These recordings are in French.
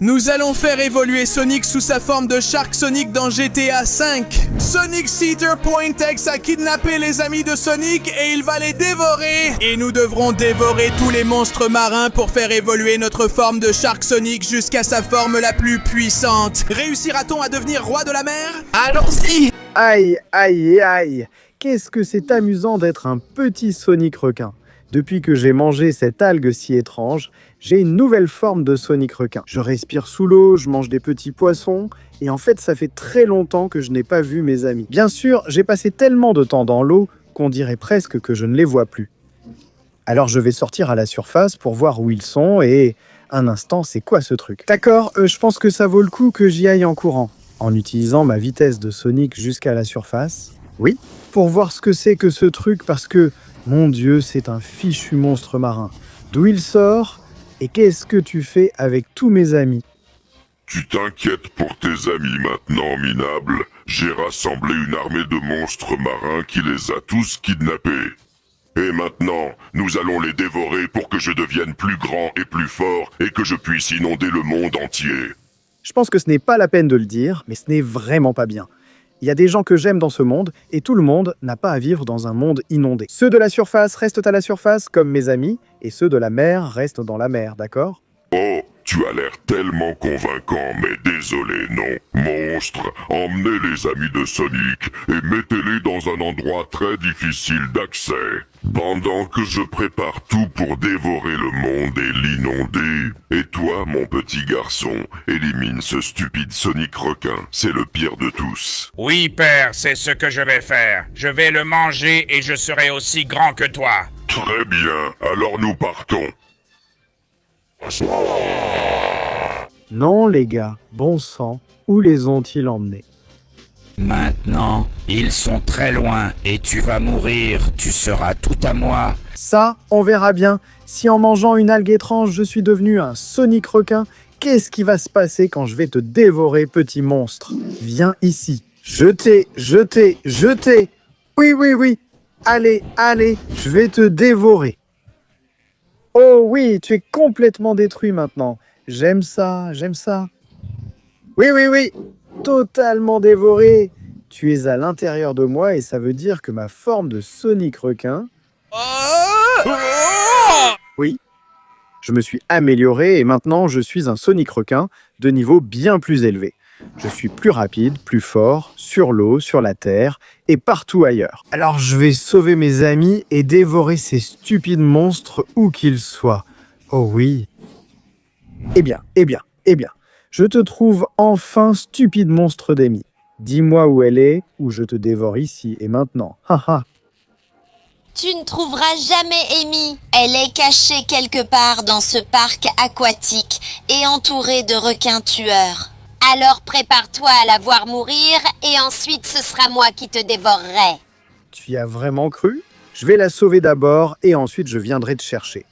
Nous allons faire évoluer Sonic sous sa forme de Shark Sonic dans GTA V. Sonic Cedar Point X a kidnappé les amis de Sonic et il va les dévorer. Et nous devrons dévorer tous les monstres marins pour faire évoluer notre forme de Shark Sonic jusqu'à sa forme la plus puissante. Réussira-t-on à devenir roi de la mer? Allons-y! Aïe, aïe, aïe. Qu'est-ce que c'est amusant d'être un petit Sonic requin. Depuis que j'ai mangé cette algue si étrange, j'ai une nouvelle forme de Sonic requin. Je respire sous l'eau, je mange des petits poissons, et en fait ça fait très longtemps que je n'ai pas vu mes amis. Bien sûr, j'ai passé tellement de temps dans l'eau qu'on dirait presque que je ne les vois plus. Alors je vais sortir à la surface pour voir où ils sont et... Un instant, c'est quoi ce truc? D'accord, je pense que ça vaut le coup que j'y aille en courant. En utilisant ma vitesse de Sonic jusqu'à la surface. Oui, pour voir ce que c'est que ce truc parce que... Mon Dieu, c'est un fichu monstre marin. D'où il sort? Et qu'est-ce que tu fais avec tous mes amis? Tu t'inquiètes pour tes amis maintenant, minable. J'ai rassemblé une armée de monstres marins qui les a tous kidnappés. Et maintenant, nous allons les dévorer pour que je devienne plus grand et plus fort et que je puisse inonder le monde entier. Je pense que ce n'est pas la peine de le dire, mais ce n'est vraiment pas bien. Il y a des gens que j'aime dans ce monde, et tout le monde n'a pas à vivre dans un monde inondé. Ceux de la surface restent à la surface, comme mes amis, et ceux de la mer restent dans la mer, d'accord? Oh, tu as l'air tellement convaincant, mais désolé, non. Monstre, emmenez les amis de Sonic et mettez-les dans un endroit très difficile d'accès. Pendant que je prépare tout pour dévorer le monde et l'inonder. Et toi, mon petit garçon, élimine ce stupide Sonic requin. C'est le pire de tous. Oui, père, c'est ce que je vais faire. Je vais le manger et je serai aussi grand que toi. Très bien, alors nous partons. Non, les gars, bon sang, où les ont-ils emmenés? Maintenant, ils sont très loin et tu vas mourir. Tu seras tout à moi. Ça, on verra bien. Si en mangeant une algue étrange, je suis devenu un Sonic requin, qu'est-ce qui va se passer quand je vais te dévorer, petit monstre? Viens ici. Jetez, jetez, jetez. Oui, oui, oui. Allez, allez, je vais te dévorer. Oh oui, tu es complètement détruit maintenant. J'aime ça, j'aime ça. Oui, oui, oui. Totalement dévoré. Tu es à l'intérieur de moi et ça veut dire que ma forme de Sonic requin... Oui, je me suis amélioré et maintenant je suis un Sonic requin de niveau bien plus élevé. Je suis plus rapide, plus fort, sur l'eau, sur la terre et partout ailleurs. Alors je vais sauver mes amis et dévorer ces stupides monstres où qu'ils soient. Oh oui. Eh bien, eh bien, eh bien. Je te trouve enfin, stupide monstre d'Amy. Dis-moi où elle est, ou je te dévore ici et maintenant. Haha. Tu ne trouveras jamais Amy. Elle est cachée quelque part dans ce parc aquatique et entourée de requins tueurs. Alors prépare-toi à la voir mourir et ensuite ce sera moi qui te dévorerai. Tu y as vraiment cru? Je vais la sauver d'abord et ensuite je viendrai te chercher.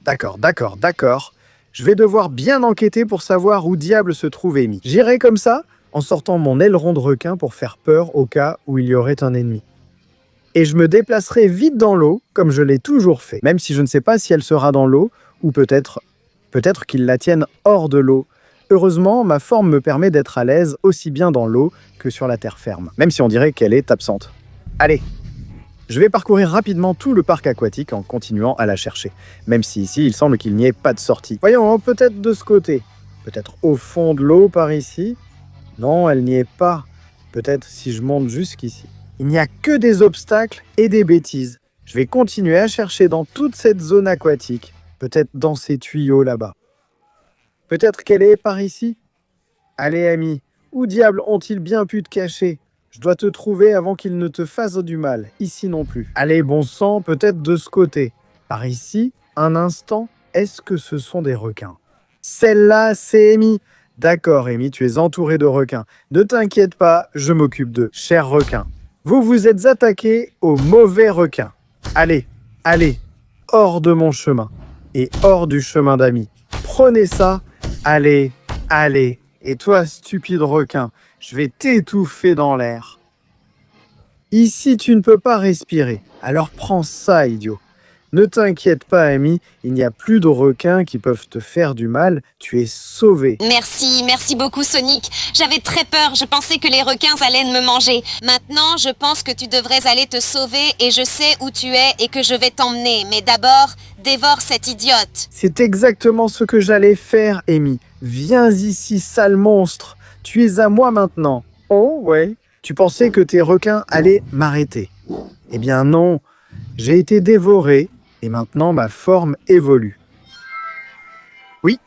D'accord, d'accord, d'accord. Je vais devoir bien enquêter pour savoir où diable se trouve Amy. J'irai comme ça, en sortant mon aileron de requin pour faire peur au cas où il y aurait un ennemi. Et je me déplacerai vite dans l'eau, comme je l'ai toujours fait, même si je ne sais pas si elle sera dans l'eau, ou peut-être qu'ils la tiennent hors de l'eau. Heureusement, ma forme me permet d'être à l'aise aussi bien dans l'eau que sur la terre ferme, même si on dirait qu'elle est absente. Allez, je vais parcourir rapidement tout le parc aquatique en continuant à la chercher, même si ici, il semble qu'il n'y ait pas de sortie. Voyons, peut-être de ce côté, peut-être au fond de l'eau par ici. Non, elle n'y est pas. Peut-être si je monte jusqu'ici. Il n'y a que des obstacles et des bêtises. Je vais continuer à chercher dans toute cette zone aquatique, peut-être dans ces tuyaux là-bas. Peut-être qu'elle est par ici. Allez, ami, où diable ont-ils bien pu te cacher? Je dois te trouver avant qu'ils ne te fassent du mal, ici non plus. Allez, bon sang, peut-être de ce côté. Par ici, un instant, est-ce que ce sont des requins? Celle-là, c'est Amy. D'accord, Amy, tu es entourée de requins. Ne t'inquiète pas, je m'occupe d'eux. Chers requins, vous vous êtes attaqués aux mauvais requins. Allez, allez, hors de mon chemin et hors du chemin d'Amy. Prenez ça. Allez, allez. Et toi, stupide requin, je vais t'étouffer dans l'air. Ici, tu ne peux pas respirer. Alors prends ça, idiot. Ne t'inquiète pas, Amy, il n'y a plus de requins qui peuvent te faire du mal. Tu es sauvé. Merci beaucoup Sonic. J'avais très peur, je pensais que les requins allaient me manger. Maintenant, je pense que tu devrais aller te sauver et je sais où tu es et que je vais t'emmener. Mais d'abord, dévore cette idiote. C'est exactement ce que j'allais faire, Amy. Viens ici, sale monstre. Tu es à moi maintenant. Oh, ouais. Tu pensais que tes requins allaient m'arrêter. Eh bien non, j'ai été dévoré et maintenant ma forme évolue. Oui,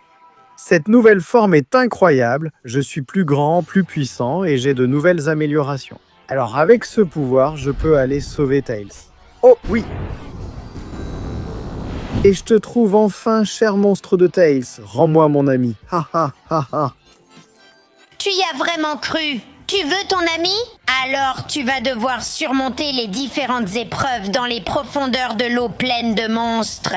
cette nouvelle forme est incroyable. Je suis plus grand, plus puissant et j'ai de nouvelles améliorations. Alors avec ce pouvoir, je peux aller sauver Tails. Oh oui! Et je te trouve enfin, cher monstre de Tails. Rends-moi mon ami. Ha ha ha ha. Tu y as vraiment cru? Tu veux ton ami? Alors tu vas devoir surmonter les différentes épreuves dans les profondeurs de l'eau pleine de monstres.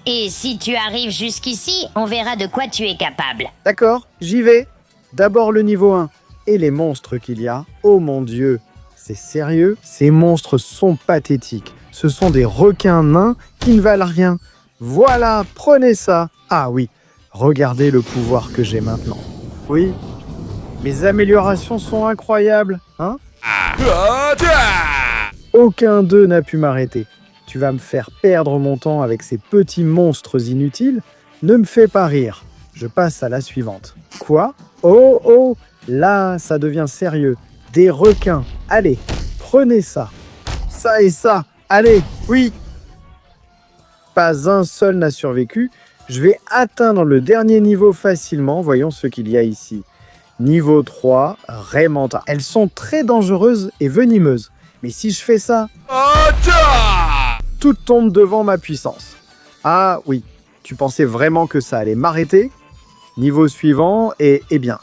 Et si tu arrives jusqu'ici, on verra de quoi tu es capable. D'accord, j'y vais. D'abord le niveau 1. Et les monstres qu'il y a. Oh mon Dieu, c'est sérieux? Ces monstres sont pathétiques. Ce sont des requins nains qui ne valent rien. Voilà, prenez ça. Ah oui, regardez le pouvoir que j'ai maintenant. Oui, mes améliorations sont incroyables, hein? Aucun d'eux n'a pu m'arrêter. Tu vas me faire perdre mon temps avec ces petits monstres inutiles? Ne me fais pas rire. Je passe à la suivante. Quoi? Oh, oh, là, ça devient sérieux. Des requins. Allez, prenez ça. Ça et ça. Allez, oui. Pas un seul n'a survécu. Je vais atteindre le dernier niveau facilement. Voyons ce qu'il y a ici. Niveau 3, Raymanta. Elles sont très dangereuses et venimeuses. Mais si je fais ça, tout tombe devant ma puissance. Ah oui, tu pensais vraiment que ça allait m'arrêter? Niveau suivant, et eh bien.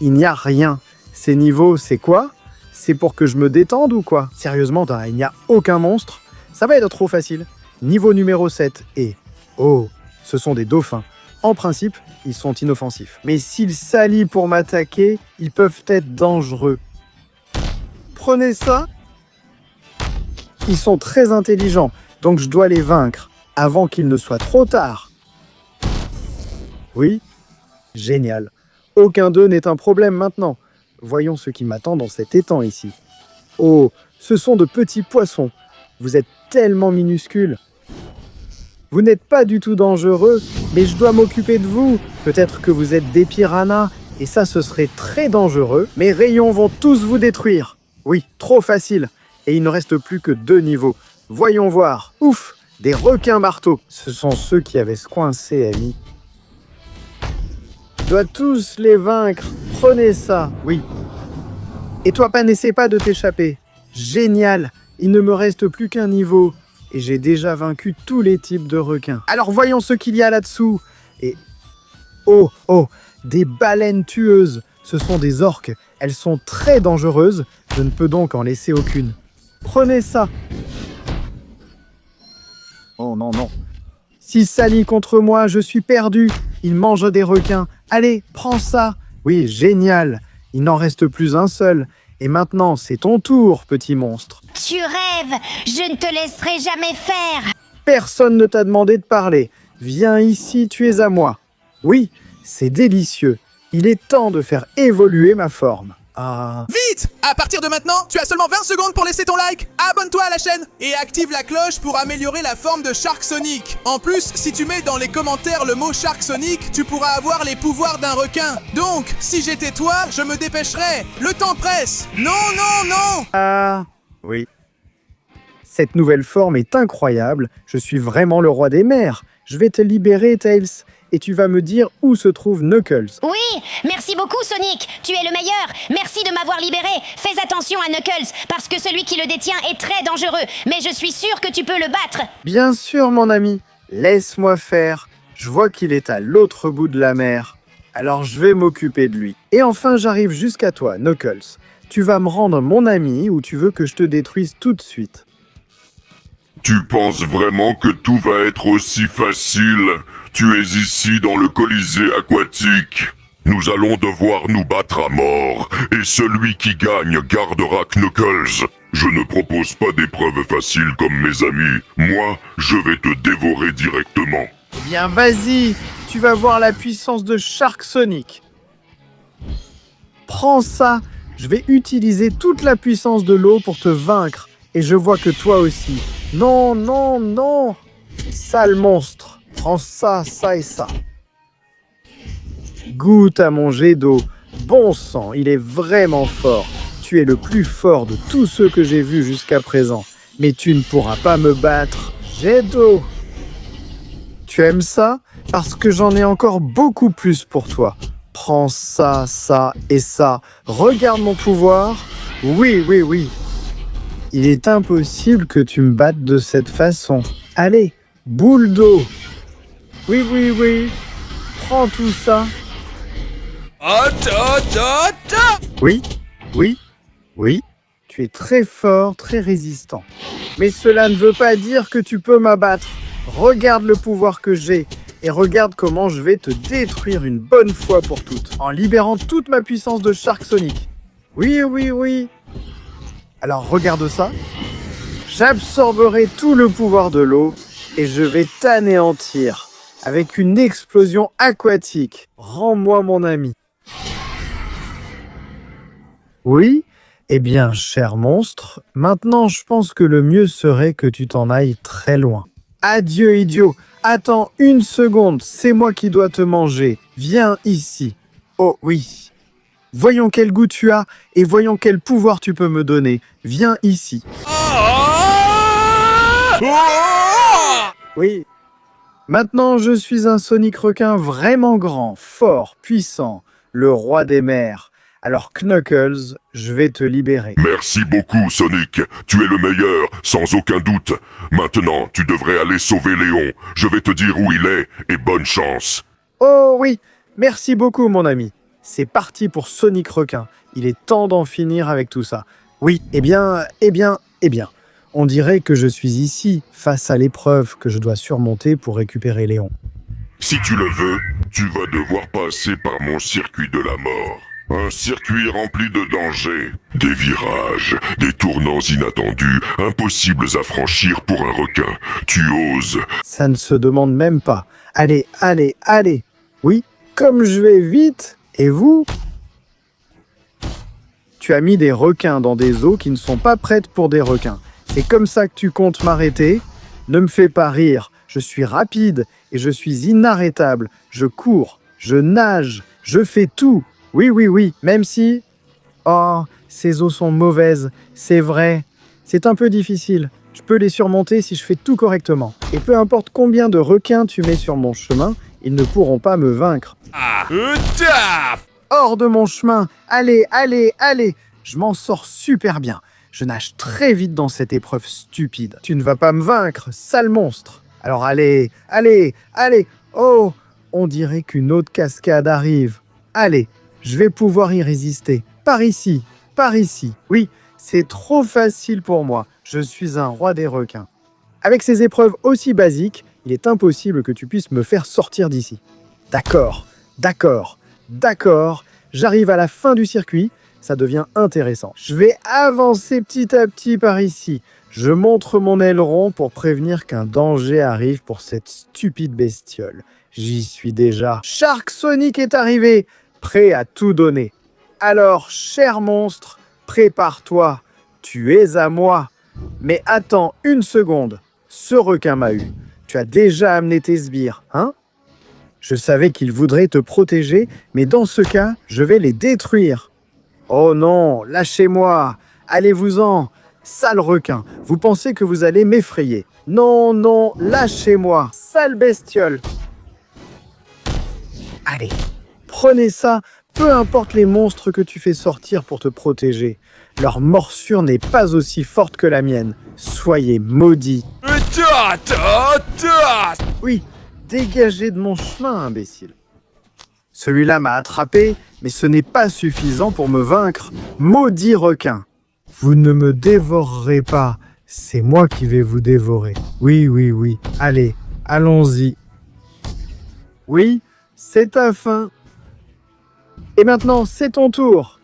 Il n'y a rien. Ces niveaux, c'est quoi? C'est pour que je me détende ou quoi? Sérieusement, il n'y a aucun monstre. Ça va être trop facile. Niveau numéro 7, et... Oh, ce sont des dauphins. En principe, ils sont inoffensifs. Mais s'ils s'allient pour m'attaquer, ils peuvent être dangereux. Prenez ça. Ils sont très intelligents, donc je dois les vaincre avant qu'il ne soit trop tard. Oui, génial. Aucun d'eux n'est un problème maintenant. Voyons ce qui m'attend dans cet étang ici. Oh, ce sont de petits poissons. Vous êtes tellement minuscules. Vous n'êtes pas du tout dangereux, mais je dois m'occuper de vous. Peut-être que vous êtes des piranhas, et ça, ce serait très dangereux. Mes rayons vont tous vous détruire. Oui, trop facile. Et il ne reste plus que 2 niveaux. Voyons voir. Ouf, des requins marteaux. Ce sont ceux qui avaient se coincer, Amy. Je dois tous les vaincre. Prenez ça, oui. Et toi, pas, n'essaie pas de t'échapper. Génial. Il ne me reste plus qu'un niveau. Et j'ai déjà vaincu tous les types de requins. Alors voyons ce qu'il y a là-dessous. Et... Oh, des baleines tueuses. Ce sont des orques. Elles sont très dangereuses. Je ne peux donc en laisser aucune. Prenez ça. Oh non. S'ils s'allient contre moi, je suis perdu. Ils mangent des requins. Allez, prends ça. Oui, génial. Il n'en reste plus un seul. Et maintenant, c'est ton tour, petit monstre. Tu rêves! Je ne te laisserai jamais faire! Personne ne t'a demandé de parler. Viens ici, tu es à moi. Oui, c'est délicieux. Il est temps de faire évoluer ma forme. Ah... Vite! À partir de maintenant, tu as seulement 20 secondes pour laisser ton like, abonne-toi à la chaîne et active la cloche pour améliorer la forme de Shark Sonic. En plus, si tu mets dans les commentaires le mot Shark Sonic, tu pourras avoir les pouvoirs d'un requin. Donc, si j'étais toi, je me dépêcherais. Le temps presse. Non! Ah... Oui. Cette nouvelle forme est incroyable. Je suis vraiment le roi des mers. Je vais te libérer, Tails. Et tu vas me dire où se trouve Knuckles. Oui, merci beaucoup Sonic, tu es le meilleur. Merci de m'avoir libéré. Fais attention à Knuckles, parce que celui qui le détient est très dangereux. Mais je suis sûr que tu peux le battre. Bien sûr, mon ami. Laisse-moi faire. Je vois qu'il est à l'autre bout de la mer. Alors je vais m'occuper de lui. Et enfin, j'arrive jusqu'à toi, Knuckles. Tu vas me rendre mon ami ou tu veux que je te détruise tout de suite? Tu penses vraiment que tout va être aussi facile? Tu es ici dans le Colisée aquatique. Nous allons devoir nous battre à mort, et celui qui gagne gardera Knuckles. Je ne propose pas d'épreuves faciles comme mes amis. Moi, je vais te dévorer directement. Eh bien, vas-y, tu vas voir la puissance de Shark Sonic. Prends ça, je vais utiliser toute la puissance de l'eau pour te vaincre. Et je vois que toi aussi. Non, non, non. Sale monstre. Prends ça, ça et ça. Goûte à mon jet d'eau. Bon sang, il est vraiment fort. Tu es le plus fort de tous ceux que j'ai vus jusqu'à présent. Mais tu ne pourras pas me battre. Jet d'eau. Tu aimes ça? Parce que j'en ai encore beaucoup plus pour toi. Prends ça, ça et ça. Regarde mon pouvoir. Oui, oui, oui. Il est impossible que tu me battes de cette façon. Allez, boule d'eau. Oui, oui, oui. Prends tout ça. Oui, oui, oui. Tu es très fort, très résistant. Mais cela ne veut pas dire que tu peux m'abattre. Regarde le pouvoir que j'ai et regarde comment je vais te détruire une bonne fois pour toutes en libérant toute ma puissance de Shark Sonic. Oui, oui, oui. Alors regarde ça. J'absorberai tout le pouvoir de l'eau et je vais t'anéantir avec une explosion aquatique. Rends-moi mon ami. Oui? Eh bien, cher monstre, maintenant je pense que le mieux serait que tu t'en ailles très loin. Adieu, idiot. Attends une seconde, c'est moi qui dois te manger. Viens ici. Oh oui. Voyons quel goût tu as et voyons quel pouvoir tu peux me donner. Viens ici. Oui. Maintenant, je suis un Sonic requin vraiment grand, fort, puissant, le roi des mers. Alors Knuckles, je vais te libérer. Merci beaucoup, Sonic. Tu es le meilleur, sans aucun doute. Maintenant, tu devrais aller sauver Léon. Je vais te dire où il est, et bonne chance. Oh oui, merci beaucoup mon ami. C'est parti pour Sonic requin. Il est temps d'en finir avec tout ça. Oui, eh bien. On dirait que je suis ici, face à l'épreuve que je dois surmonter pour récupérer Léon. Si tu le veux, tu vas devoir passer par mon circuit de la mort. Un circuit rempli de dangers, des virages, des tournants inattendus, impossibles à franchir pour un requin. Tu oses. Ça ne se demande même pas. Allez, allez, allez. Oui, comme je vais vite. Et vous? Tu as mis des requins dans des eaux qui ne sont pas prêtes pour des requins. C'est comme ça que tu comptes m'arrêter? Ne me fais pas rire. Je suis rapide et je suis inarrêtable. Je cours, je nage, je fais tout. Oui, oui, oui, même si... Oh, ces eaux sont mauvaises, c'est vrai. C'est un peu difficile. Je peux les surmonter si je fais tout correctement. Et peu importe combien de requins tu mets sur mon chemin, ils ne pourront pas me vaincre. Hors de mon chemin. Allez, allez, allez. Je m'en sors super bien. Je nage très vite dans cette épreuve stupide. Tu ne vas pas me vaincre, sale monstre. Alors allez, allez, allez. Oh, on dirait qu'une autre cascade arrive. Allez, je vais pouvoir y résister. Par ici, par ici. Oui, c'est trop facile pour moi. Je suis un roi des requins. Avec ces épreuves aussi basiques, il est impossible que tu puisses me faire sortir d'ici. D'accord, d'accord, d'accord. J'arrive à la fin du circuit. Ça devient intéressant. Je vais avancer petit à petit par ici. Je montre mon aileron pour prévenir qu'un danger arrive pour cette stupide bestiole. J'y suis déjà. Shark Sonic est arrivé, prêt à tout donner. Alors, cher monstre, prépare-toi. Tu es à moi. Mais attends une seconde. Ce requin m'a eu. Tu as déjà amené tes sbires, hein? Je savais qu'ils voudraient te protéger, mais dans ce cas, je vais les détruire. Oh non, lâchez-moi. Allez-vous-en. Sale requin, vous pensez que vous allez m'effrayer. Non, non, lâchez-moi. Sale bestiole. Allez, prenez ça. Peu importe les monstres que tu fais sortir pour te protéger. Leur morsure n'est pas aussi forte que la mienne. Soyez maudits. Oui, dégagez de mon chemin, imbécile. Celui-là m'a attrapé, mais ce n'est pas suffisant pour me vaincre. Maudit requin. Vous ne me dévorerez pas. C'est moi qui vais vous dévorer. Oui, oui, oui. Allez, allons-y. Oui, c'est ta fin. Et maintenant, c'est ton tour.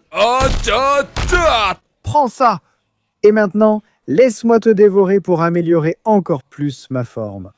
Prends ça. Et maintenant, laisse-moi te dévorer pour améliorer encore plus ma forme.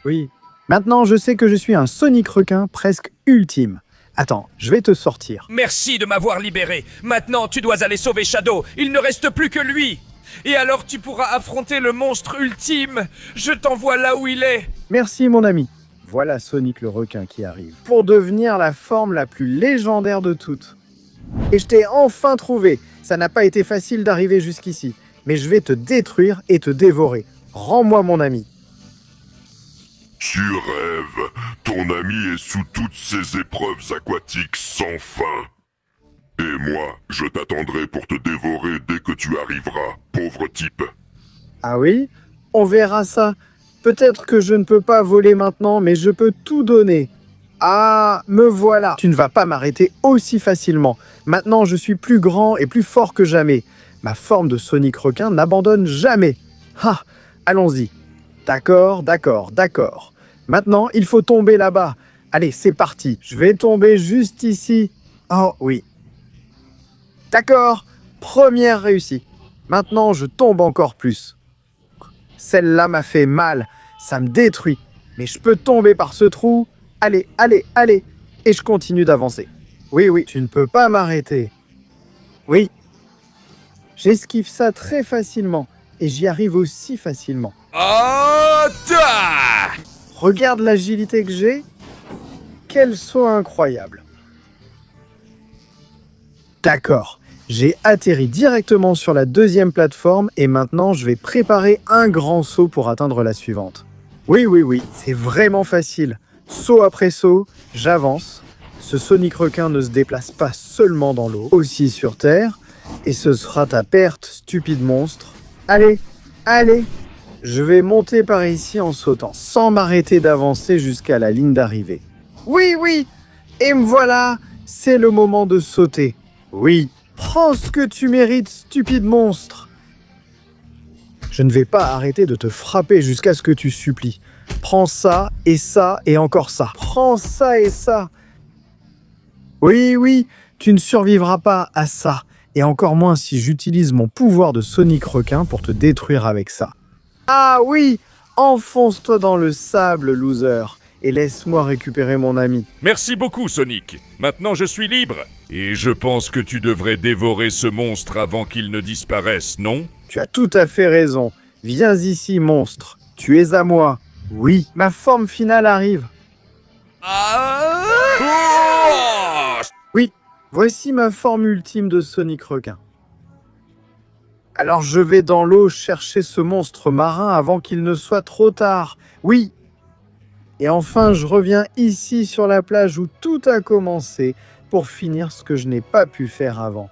Oui. Maintenant, je sais que je suis un Sonic requin presque ultime. Attends, je vais te sortir. Merci de m'avoir libéré. Maintenant, tu dois aller sauver Shadow. Il ne reste plus que lui. Et alors tu pourras affronter le monstre ultime. Je t'envoie là où il est. Merci mon ami. Voilà Sonic le requin qui arrive. Pour devenir la forme la plus légendaire de toutes. Et je t'ai enfin trouvé. Ça n'a pas été facile d'arriver jusqu'ici. Mais je vais te détruire et te dévorer. Rends-moi mon ami. Tu rêves. Ton ami est sous toutes ces épreuves aquatiques sans fin. Et moi, je t'attendrai pour te dévorer dès que tu arriveras, pauvre type. Ah oui? On verra ça. Peut-être que je ne peux pas voler maintenant, mais je peux tout donner. Ah, me voilà. Tu ne vas pas m'arrêter aussi facilement. Maintenant, je suis plus grand et plus fort que jamais. Ma forme de Sonic requin n'abandonne jamais. Ah, allons-y. D'accord, d'accord, d'accord. Maintenant, il faut tomber là-bas. Allez, c'est parti. Je vais tomber juste ici. Oh oui. D'accord, première réussie. Maintenant, je tombe encore plus. Celle-là m'a fait mal. Ça me détruit. Mais je peux tomber par ce trou. Allez, allez, allez. Et je continue d'avancer. Oui, oui, tu ne peux pas m'arrêter. Oui. J'esquive ça très facilement. Et j'y arrive aussi facilement. Regarde l'agilité que j'ai. Quel saut incroyable. D'accord. J'ai atterri directement sur la deuxième plateforme et maintenant je vais préparer un grand saut pour atteindre la suivante. Oui, oui, oui, c'est vraiment facile. Saut après saut, j'avance. Ce Sonic requin ne se déplace pas seulement dans l'eau, aussi sur Terre. Et ce sera ta perte, stupide monstre. Allez, allez. Je vais monter par ici en sautant, sans m'arrêter d'avancer jusqu'à la ligne d'arrivée. Oui, oui. Et me voilà. C'est le moment de sauter. Oui. Prends ce que tu mérites, stupide monstre. Je ne vais pas arrêter de te frapper jusqu'à ce que tu supplies. Prends ça et encore ça. Prends ça et ça. Oui, oui, tu ne survivras pas à ça. Et encore moins si j'utilise mon pouvoir de Sonic requin pour te détruire avec ça. Ah oui, enfonce-toi dans le sable, loser. Et laisse-moi récupérer mon ami. Merci beaucoup, Sonic. Maintenant, je suis libre. Et je pense que tu devrais dévorer ce monstre avant qu'il ne disparaisse, non? Tu as tout à fait raison. Viens ici, monstre. Tu es à moi. Oui, ma forme finale arrive. Oui, voici ma forme ultime de Sonic requin. Alors je vais dans l'eau chercher ce monstre marin avant qu'il ne soit trop tard. Oui. Et enfin, je reviens ici sur la plage où tout a commencé pour finir ce que je n'ai pas pu faire avant.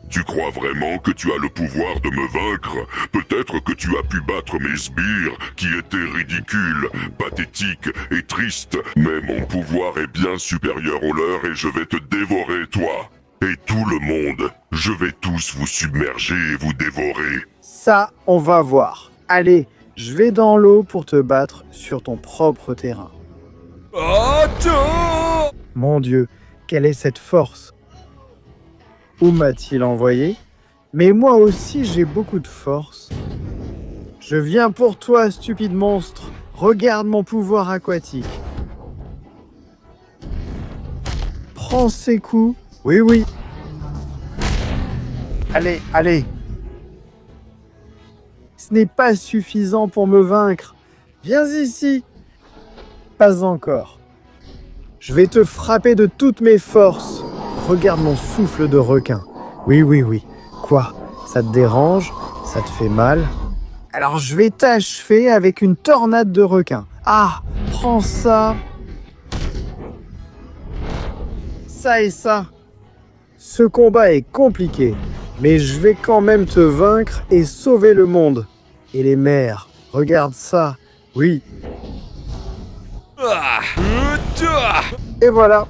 Tu crois vraiment que tu as le pouvoir de me vaincre? Peut-être que tu as pu battre mes sbires, qui étaient ridicules, pathétiques et tristes, mais mon pouvoir est bien supérieur au leur et je vais te dévorer, toi. Et tout le monde. Je vais tous vous submerger et vous dévorer. Ça, on va voir. Allez, je vais dans l'eau pour te battre sur ton propre terrain. Mon Dieu, quelle est cette force? Où m'a-t-il envoyé? Mais moi aussi, j'ai beaucoup de force. Je viens pour toi, stupide monstre. Regarde mon pouvoir aquatique. Prends ces coups. Oui, oui. Allez, allez. Ce n'est pas suffisant pour me vaincre. Viens ici. Pas encore. Je vais te frapper de toutes mes forces. Regarde mon souffle de requin. Oui, oui, oui. Quoi? Ça te dérange? Ça te fait mal? Alors je vais t'achever avec une tornade de requin. Ah, prends ça. Ça et ça. Ce combat est compliqué, mais je vais quand même te vaincre et sauver le monde. Et les mers, regarde ça. Oui. Et voilà.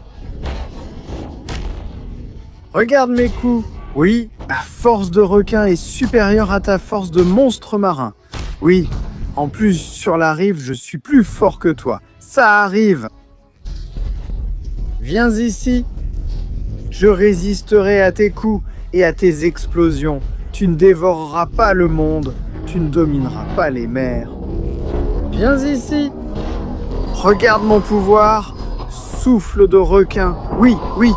Regarde mes coups. Oui, ma force de requin est supérieure à ta force de monstre marin. Oui, en plus, sur la rive, je suis plus fort que toi. Ça arrive. Viens ici. Je résisterai à tes coups et à tes explosions. Tu ne dévoreras pas le monde, tu ne domineras pas les mers. Viens ici. Regarde mon pouvoir, souffle de requin. Oui, oui,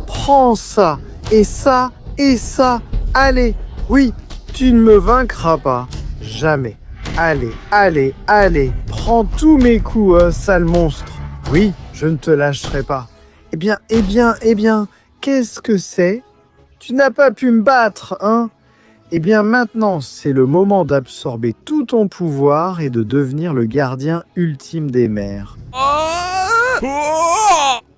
prends ça, et ça, et ça. Allez, oui, tu ne me vaincras pas, jamais. Allez, allez, allez, prends tous mes coups, sale monstre. Oui, je ne te lâcherai pas. Eh bien, qu'est-ce que c'est? Tu n'as pas pu me battre, hein? Eh bien, maintenant, c'est le moment d'absorber tout ton pouvoir et de devenir le gardien ultime des mers.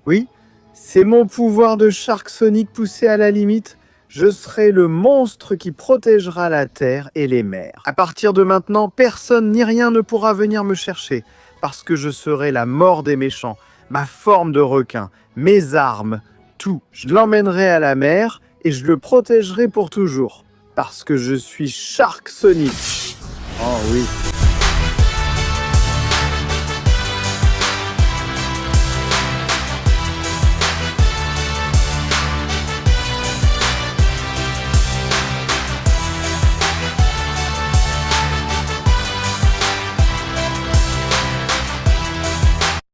Oui, c'est mon pouvoir de Shark Sonic poussé à la limite. Je serai le monstre qui protégera la terre et les mers. À partir de maintenant, personne ni rien ne pourra venir me chercher, parce que je serai la mort des méchants, ma forme de requin, mes armes, tout. Je l'emmènerai à la mer et je le protégerai pour toujours, parce que je suis Shark Sonic. Oh oui.